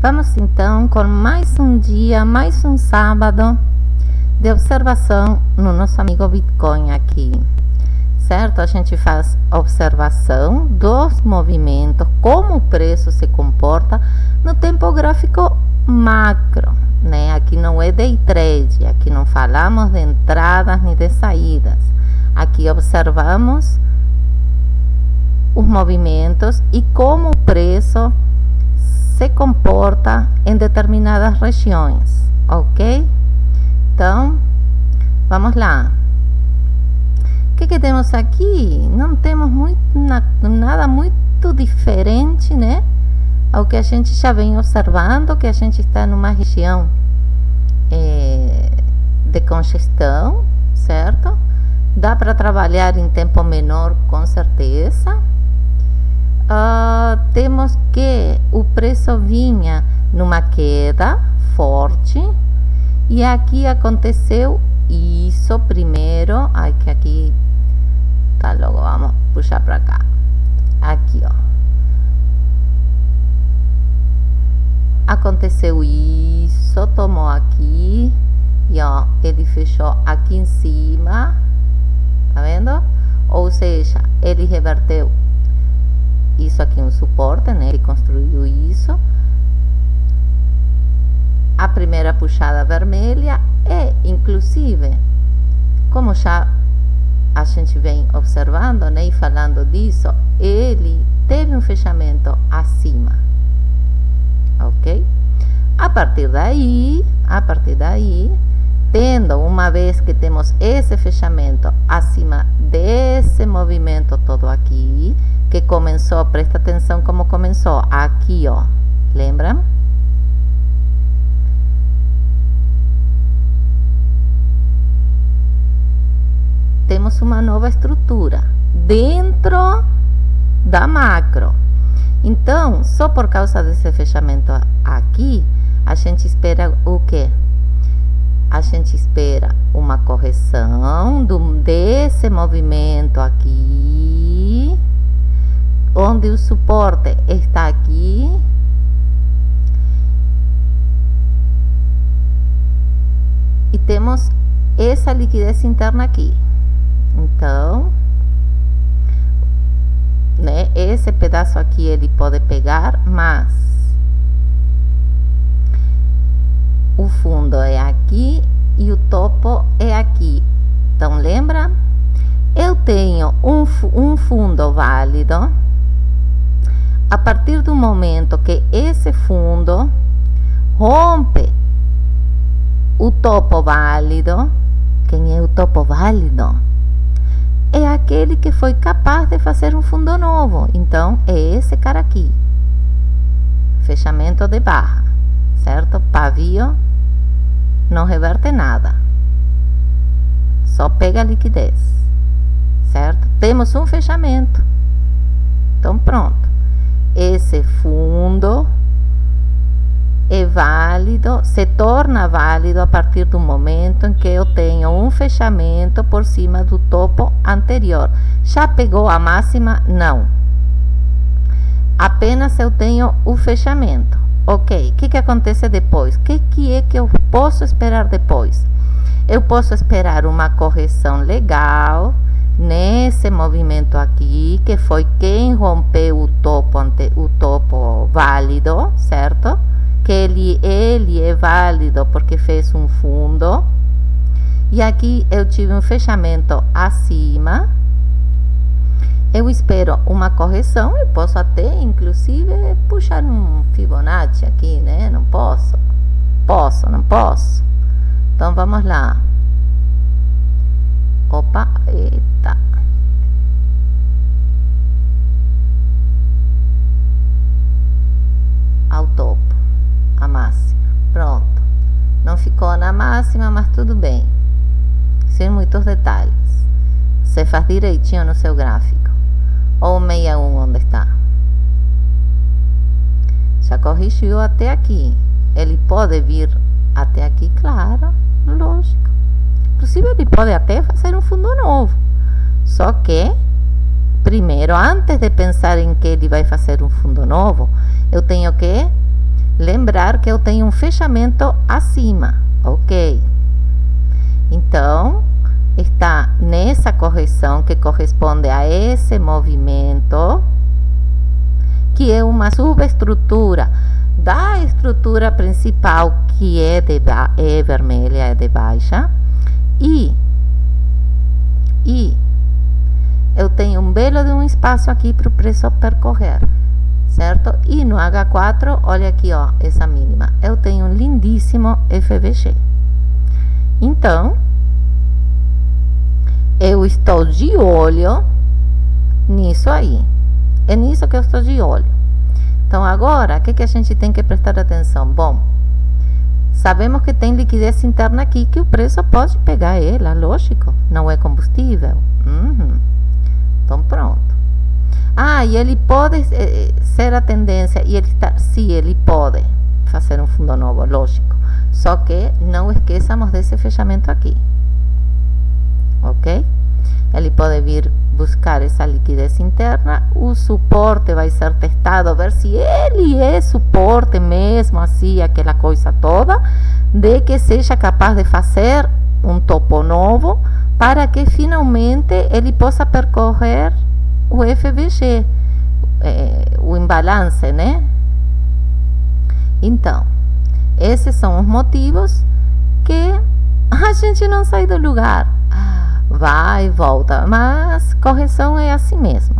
Vamos então com mais um dia, mais um sábado de observação no nosso amigo Bitcoin aqui, certo? A gente faz observação dos movimentos, como o preço se comporta no tempo gráfico macro, né? Aqui não é day trade, aqui não falamos de entradas nem de saídas, aqui observamos os movimentos e como o preço se comporta em determinadas regiões, ok? Então, vamos lá. O que temos aqui? Não temos nada muito diferente, né? Ao que a gente já vem observando, que a gente está numa região de congestão, certo? Dá para trabalhar em tempo menor, com certeza. Temos que o preço vinha numa queda forte e aqui aconteceu isso primeiro. Ai, que aqui tá, logo vamos puxar para cá. Aqui, ó, aconteceu isso, tomou aqui e ó, ele fechou aqui em cima, tá vendo? Ou seja, ele reverteu isso aqui, um suporte, né? Ele construiu isso, a primeira puxada vermelha, e inclusive, como já a gente vem observando, né, e falando disso, ele teve um fechamento acima, ok? A partir daí, tendo, uma vez que temos esse fechamento acima desse movimento todo aqui, que começou, presta atenção como começou, aqui, ó, lembra? Temos uma nova estrutura dentro da macro. Então, só por causa desse fechamento aqui, a gente espera o quê? A gente espera uma correção desse movimento aqui, onde o suporte está aqui, e temos essa liquidez interna aqui. Então, né, esse pedaço aqui ele pode pegar, mas o fundo é aqui e o topo é aqui. Então, lembra? Eu tenho um fundo válido. A partir do momento que esse fundo rompe o topo válido, quem é o topo válido? É aquele que foi capaz de fazer um fundo novo. Então, é esse cara aqui. Fechamento de barra, certo? Pavio não reverte nada, só pega a liquidez, certo? Temos um fechamento. Então, pronto. Esse fundo é válido, se torna válido a partir do momento em que eu tenho um fechamento por cima do topo anterior. Já pegou a máxima? Não. Apenas eu tenho o fechamento. Ok, o que acontece depois? O que é que eu posso esperar depois? Eu posso esperar uma correção legal nesse movimento aqui, que foi quem rompeu o topo válido, certo? Que ele é válido porque fez um fundo. E aqui eu tive um fechamento acima. Eu espero uma correção. Eu posso até, inclusive, puxar um Fibonacci aqui, né? Não posso? Não posso? Então, vamos lá. Opa, eita. Ao topo, a máxima. Pronto. Não ficou na máxima, mas tudo bem. Sem muitos detalhes. Você faz direitinho no seu gráfico. Ou 61, onde está? Já corrigiu até aqui. Ele pode vir até aqui, claro, lógico. Inclusive, ele pode até fazer um fundo novo. Só que, primeiro, antes de pensar em que ele vai fazer um fundo novo, eu tenho que lembrar que eu tenho um fechamento acima, ok? Então, está nessa correção que corresponde a esse movimento, que é uma subestrutura da estrutura principal, que é vermelha, é de baixa, e eu tenho um belo de um espaço aqui para o preço percorrer, certo? E no H4, olha aqui, ó, essa mínima, eu tenho um lindíssimo FVG. Então, eu estou de olho nisso aí, é nisso que eu estou de olho. Então, agora, o que a gente tem que prestar atenção? Bom, sabemos que tem liquidez interna aqui, que o preço pode pegar ela, lógico, não é combustível. Então, pronto. E ele pode ser a tendência, e ele está, sim, ele pode fazer um fundo novo, lógico. Só que não esqueçamos desse fechamento aqui, ok? Ele pode vir buscar essa liquidez interna, o suporte vai ser testado, ver se ele é suporte mesmo, assim, aquela coisa toda, de que seja capaz de fazer um topo novo, para que finalmente ele possa percorrer o FVG, o imbalance, né? Então, esses são os motivos que a gente não sai do lugar. Vai e volta, mas correção é assim mesmo,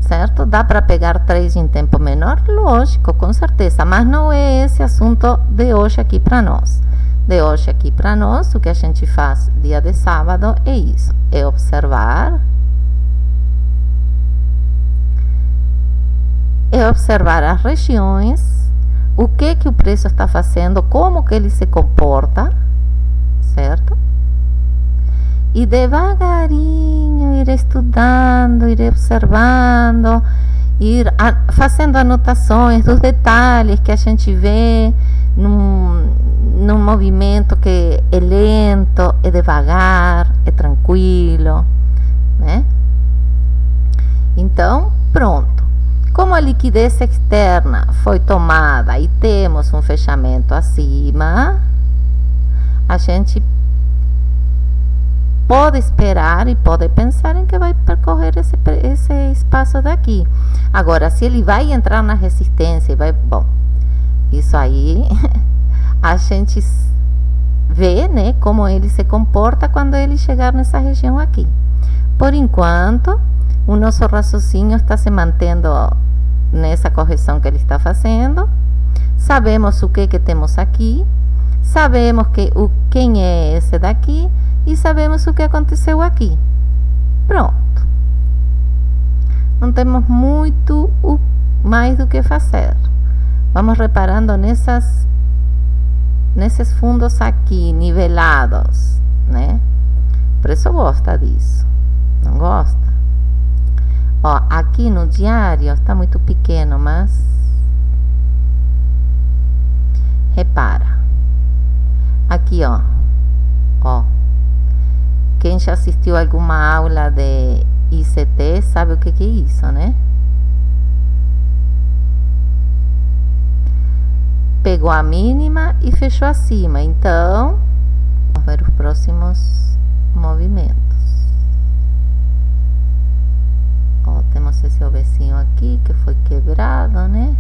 certo? Dá para pegar trade em tempo menor? Lógico, com certeza, mas não é esse assunto de hoje aqui para nós. De hoje aqui para nós, o que a gente faz dia de sábado é isso, é observar as regiões, o que o preço está fazendo, como que ele se comporta, certo? E devagarinho ir estudando, ir observando, ir fazendo anotações dos detalhes que a gente vê num movimento que é lento, é devagar, é tranquilo, né? Então, pronto. Como a liquidez externa foi tomada e temos um fechamento acima, a gente pode esperar e pode pensar em que vai percorrer esse espaço daqui. Agora, se ele vai entrar na resistência, bom, isso aí a gente vê, né, como ele se comporta quando ele chegar nessa região aqui. Por enquanto, o nosso raciocínio está se mantendo nessa correção que ele está fazendo. Sabemos o que temos aqui, sabemos quem é esse daqui, e sabemos o que aconteceu aqui. Pronto. Não temos muito mais do que fazer. Vamos reparando nesses fundos aqui, nivelados, né? O preço gosta disso. Não gosta? Ó, aqui no diário está muito pequeno, mas repara. Aqui, ó. Quem já assistiu alguma aula de ICT sabe o que é isso, né? Pegou a mínima e fechou acima. Então, vamos ver os próximos movimentos. Ó, temos esse obesinho aqui que foi quebrado, né?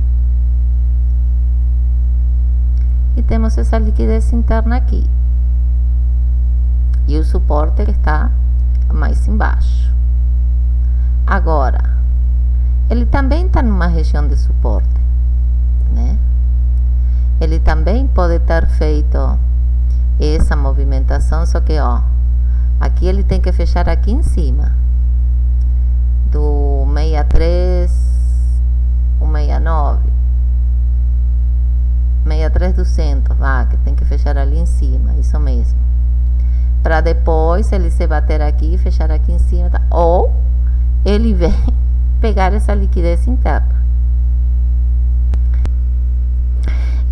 E temos essa liquidez interna aqui. E o suporte que está mais embaixo. Agora, ele também está numa região de suporte, né? Ele também pode ter feito essa movimentação, só que, ó, aqui ele tem que fechar aqui em cima do 63, o 69, 63,200, que tem que fechar ali em cima, isso mesmo. Para depois ele se bater aqui e fechar aqui em cima, tá? Ou ele vem pegar essa liquidez interna.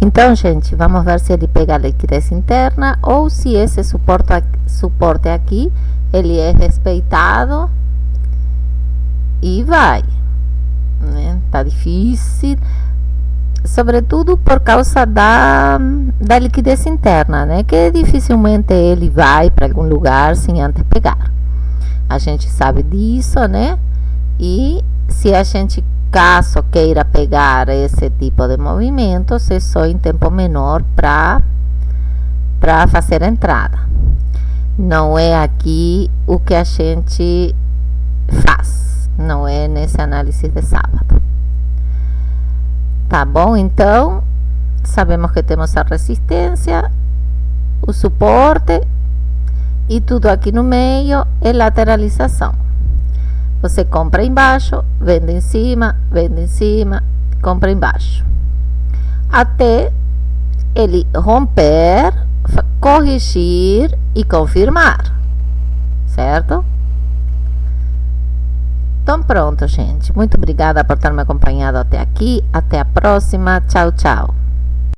Então, gente, vamos ver se ele pega a liquidez interna ou se esse suporte aqui ele é respeitado e vai, né? Tá difícil. sobretudo por causa da liquidez interna, né? Que dificilmente ele vai para algum lugar sem antes pegar. A gente sabe disso, né? E se a gente, caso queira pegar esse tipo de movimentos, é só em tempo menor para fazer a entrada. Não é aqui o que a gente faz, não é nesse análise de sábado. Tá bom? Então, sabemos que temos a resistência, o suporte e tudo aqui no meio é lateralização. Você compra embaixo, vende em cima, compra embaixo. Até ele romper, corrigir e confirmar. Certo? Então pronto, gente. Muito obrigada por ter me acompanhado até aqui. Até a próxima. Tchau, tchau.